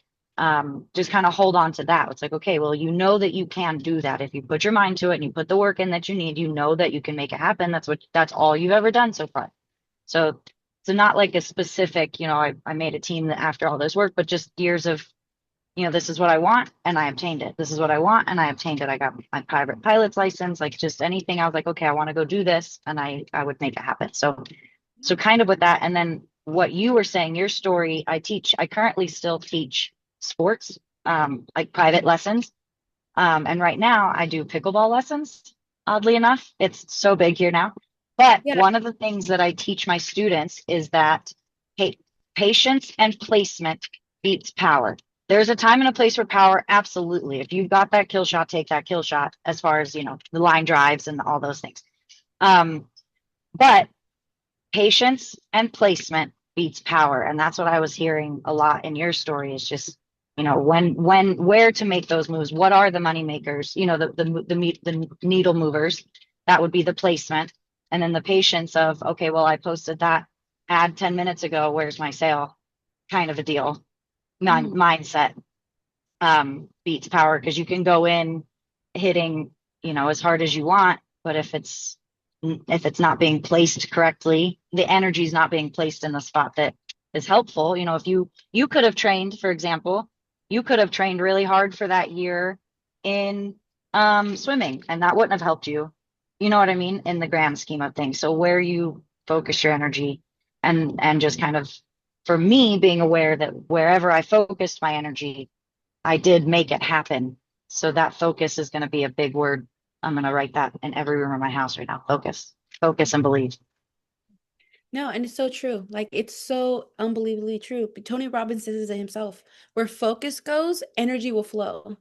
just kind of hold on to that. It's like, okay, well, you know that you can do that. If you put your mind to it and you put the work in that you need, you know that you can make it happen. That's all you've ever done so far. So, so not like a specific, you know, I made a team that after all this work, but just years of, you know, this is what I want and I obtained it. This is what I want and I obtained it. I got my private pilot's license, like just anything. I was like, okay, I want to go do this, and I would make it happen. So so kind of with that, and then what you were saying, your story, I currently still teach sports, like private lessons. And right now I do pickleball lessons. Oddly enough, it's so big here now. But Yeah. one of the things that I teach my students is that pa- patience and placement beats power. There's a time and a place for power, absolutely. If you've got that kill shot, take that kill shot, as far as, you know, the line drives and all those things. But patience and placement beats power. And that's what I was hearing a lot in your story, is just, you know, where to make those moves. What are the money makers? You know, the needle movers. That would be the placement. And then the patience of, okay, well, I posted that ad 10 minutes ago. Where's my sale? Kind of a deal. Mindset beats power, because you can go in hitting, you know, as hard as you want, but if it's not being placed correctly, the energy is not being placed in the spot that is helpful. You know, if you could have trained, for example, you could have trained really hard for that year in swimming, and that wouldn't have helped you. You know what I mean? In the grand scheme of things. So where you focus your energy, and just kind of, for me, being aware that wherever I focused my energy, I did make it happen. So that focus is going to be a big word. I'm going to write that in every room of my house right now. Focus, focus and believe. No, and it's so true. Like it's so unbelievably true. But Tony Robbins says it himself. Where focus goes, energy will flow.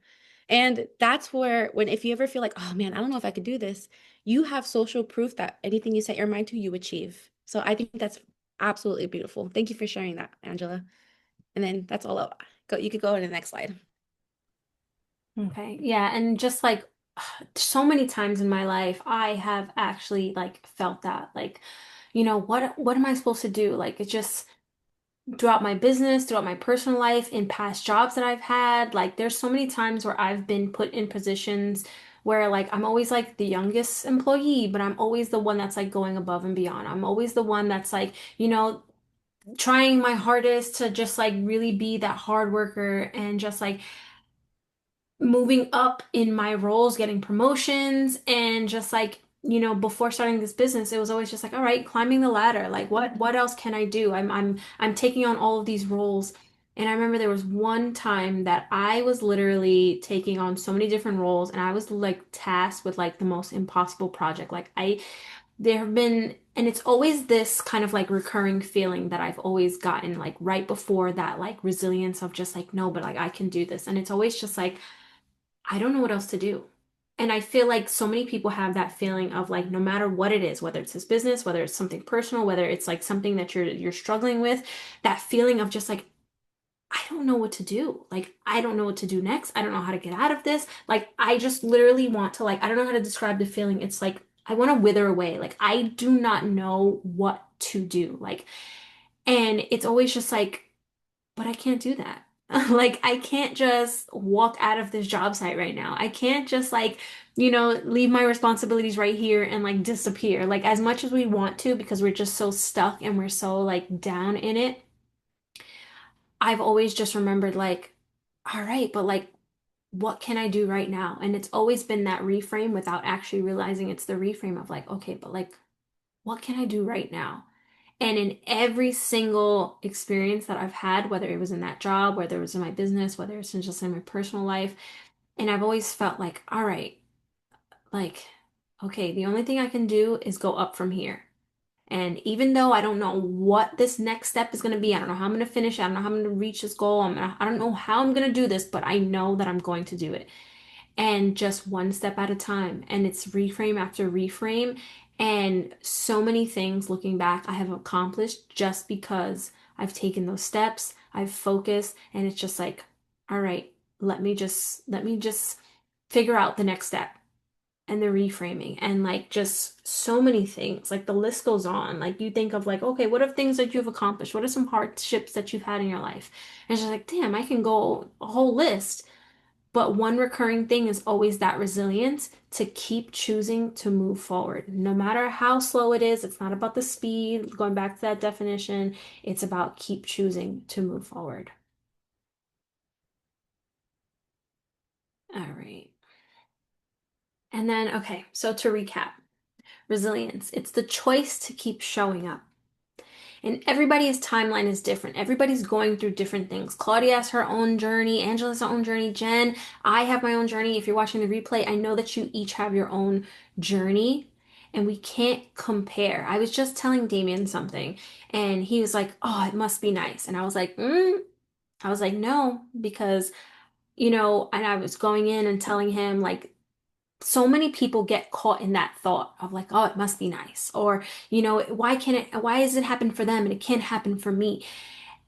And that's where when if you ever feel like, oh man, I don't know if I could do this, you have social proof that anything you set your mind to, you achieve. So I think that's absolutely beautiful. Thank you for sharing that, Angela. And then that's all go you could go to the next slide. Okay. Yeah, and just like so many times in my life, I have actually like felt that. Like, what am I supposed to do? Like it's just throughout my business, throughout my personal life, in past jobs that I've had, like there's so many times where I've been put in positions where like I'm always like the youngest employee, but I'm always the one that's like going above and beyond. I'm always the one that's like, trying my hardest to just like really be that hard worker and just like moving up in my roles, getting promotions, and just like, before starting this business, it was always just like, all right, climbing the ladder. Like what else can I do? I'm taking on all of these roles. And I remember there was one time that I was literally taking on so many different roles and I was like tasked with like the most impossible project. There have been, and it's always this kind of like recurring feeling that I've always gotten like right before that, like resilience of just like, no, but like I can do this. And it's always just like, I don't know what else to do. And I feel like so many people have that feeling of like no matter what it is, whether it's this business, whether it's something personal, whether it's like something that you're struggling with, that feeling of just like I don't know what to do. Like I don't know what to do next. I don't know how to get out of this. Like I just literally want to like I don't know how to describe the feeling. It's like I want to wither away. Like I do not know what to do. Like and it's always just like but I can't do that. Like, I can't just walk out of this job site right now. I can't just, like, leave my responsibilities right here and, like, disappear. Like, as much as we want to, because we're just so stuck and we're so, like, down in it, I've always just remembered, like, all right, but, like, what can I do right now? And it's always been that reframe without actually realizing it's the reframe of, like, okay, but, like, what can I do right now? And in every single experience that I've had, whether it was in that job, whether it was in my business, whether it's just in my personal life, and I've always felt like, all right, like, okay, the only thing I can do is go up from here. And even though I don't know what this next step is going to be, I don't know how I'm going to finish, I don't know how I'm going to reach this goal, I don't know how I'm going to do this, but I know that I'm going to do it. And just one step at a time. And it's reframe after reframe. And so many things looking back I have accomplished just because I've taken those steps, I've focused, and it's just like, all right, let me just figure out the next step and the reframing and like just so many things. Like the list goes on. Like you think of like, okay, what are things that you've accomplished? What are some hardships that you've had in your life? And it's just like, damn, I can go a whole list. But one recurring thing is always that resilience to keep choosing to move forward. No matter how slow it is, it's not about the speed, going back to that definition, it's about keep choosing to move forward. All right. And then, okay, so to recap, resilience, it's the choice to keep showing up. And everybody's timeline is different. Everybody's going through different things. Claudia has her own journey. Angela has her own journey. Jen, I have my own journey. If you're watching the replay, I know that you each have your own journey and we can't compare. I was just telling Damien something and he was like, oh, it must be nice. And I was like, I was like, no, because, and I was going in and telling him like, so many people get caught in that thought of like, oh, it must be nice. Or, why is it happen for them and it can't happen for me?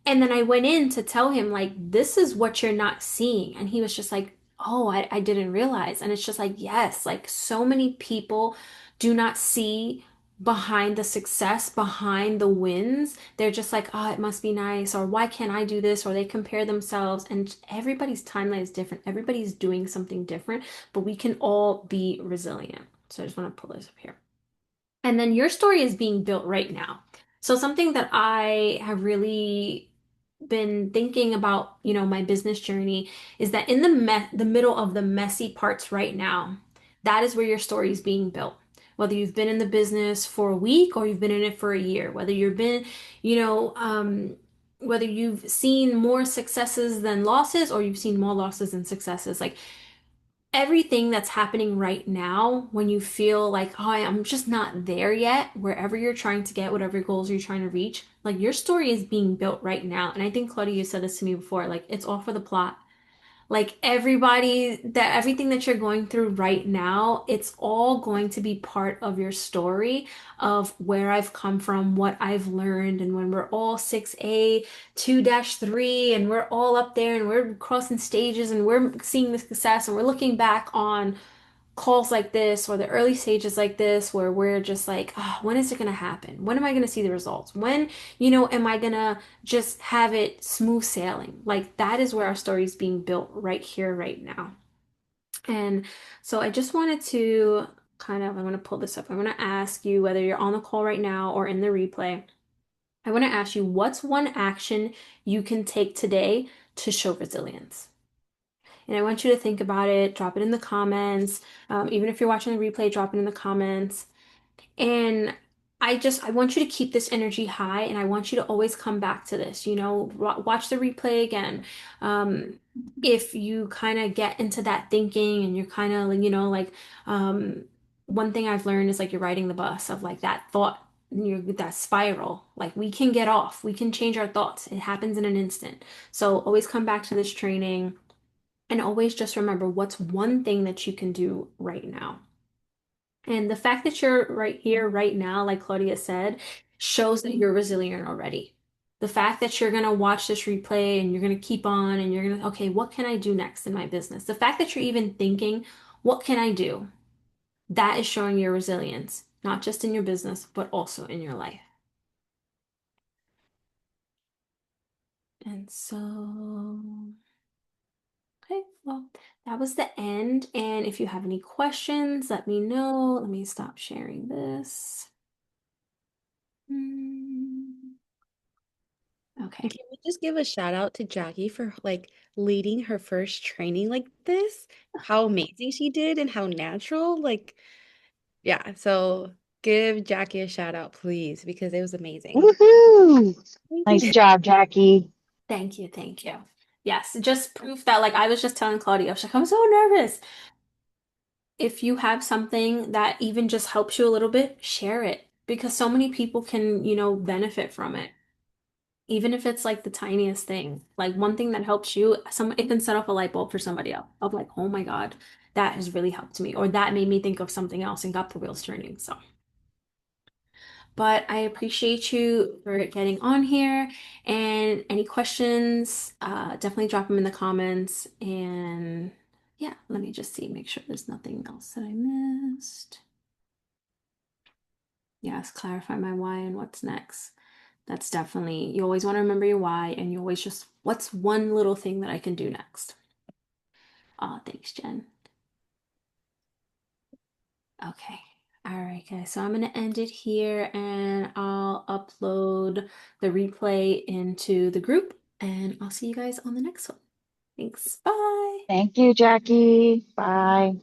And then I went in to tell him, like, this is what you're not seeing. And he was just like, oh, I didn't realize. And it's just like, yes, like so many people do not see behind the success, behind the wins. They're just like, oh, it must be nice. Or why can't I do this? Or they compare themselves. And everybody's timeline is different. Everybody's doing something different, but we can all be resilient. So I just want to pull this up here. And then your story is being built right now. So something that I have really been thinking about, my business journey is that in the middle of the messy parts right now, that is where your story is being built. Whether you've been in the business for a week or you've been in it for a year, whether you've been, you know, whether you've seen more successes than losses or you've seen more losses than successes, like everything that's happening right now when you feel like, oh, I'm just not there yet, wherever you're trying to get, whatever goals you're trying to reach, like your story is being built right now. And I think Claudia, you said this to me before, like it's all for the plot. Like everything that you're going through right now, it's all going to be part of your story of where I've come from, what I've learned. And when we're all 6A, 2-3, and we're all up there and we're crossing stages and we're seeing the success and we're looking back on calls like this or the early stages like this where we're just like, oh, when is it going to happen? When am I going to see the results? When, am I going to just have it smooth sailing? Like that is where our story is being built right here, right now. And so I just wanted to I'm going to pull this up. I'm going to ask you whether you're on the call right now or in the replay. I want to ask you, what's one action you can take today to show resilience? And I want you to think about it, drop it in the comments. Even if you're watching the replay, drop it in the comments. And I want you to keep this energy high and I want you to always come back to this, watch the replay again. If you kind of get into that thinking and you're kind of, one thing I've learned is like you're riding the bus of like that thought, that spiral. Like we can get off, we can change our thoughts. It happens in an instant. So always come back to this training. And always just remember what's one thing that you can do right now. And the fact that you're right here, right now, like Claudia said, shows that you're resilient already. The fact that you're going to watch this replay and you're going to keep on and you're going to, okay, what can I do next in my business? The fact that you're even thinking, what can I do? That is showing your resilience, not just in your business, but also in your life. And so. Okay, well, that was the end. And if you have any questions, let me know. Let me stop sharing this. Okay. Can we just give a shout out to Jackie for like leading her first training like this? How amazing she did and how natural. Like, yeah. So give Jackie a shout out, please, because it was amazing. Woohoo! Thank Nice you. job, Jackie. Thank you, thank you. Yes, just proof that, like I was just telling Claudia, I was like, I'm so nervous. If you have something that even just helps you a little bit, share it because so many people can, benefit from it. Even if it's like the tiniest thing, like one thing that helps you, it can set off a light bulb for somebody else of like, oh my God, that has really helped me, or that made me think of something else and got the wheels turning. So, but I appreciate you for getting on here. And any questions, definitely drop them in the comments. And yeah, let me just see, make sure there's nothing else that I missed. Yes, clarify my why and what's next. That's definitely, you always want to remember your why and you always just, what's one little thing that I can do next? Oh, thanks, Jen. Okay. All right, guys. So I'm going to end it here and I'll upload the replay into the group and I'll see you guys on the next one. Thanks. Bye. Thank you, Jackie. Bye.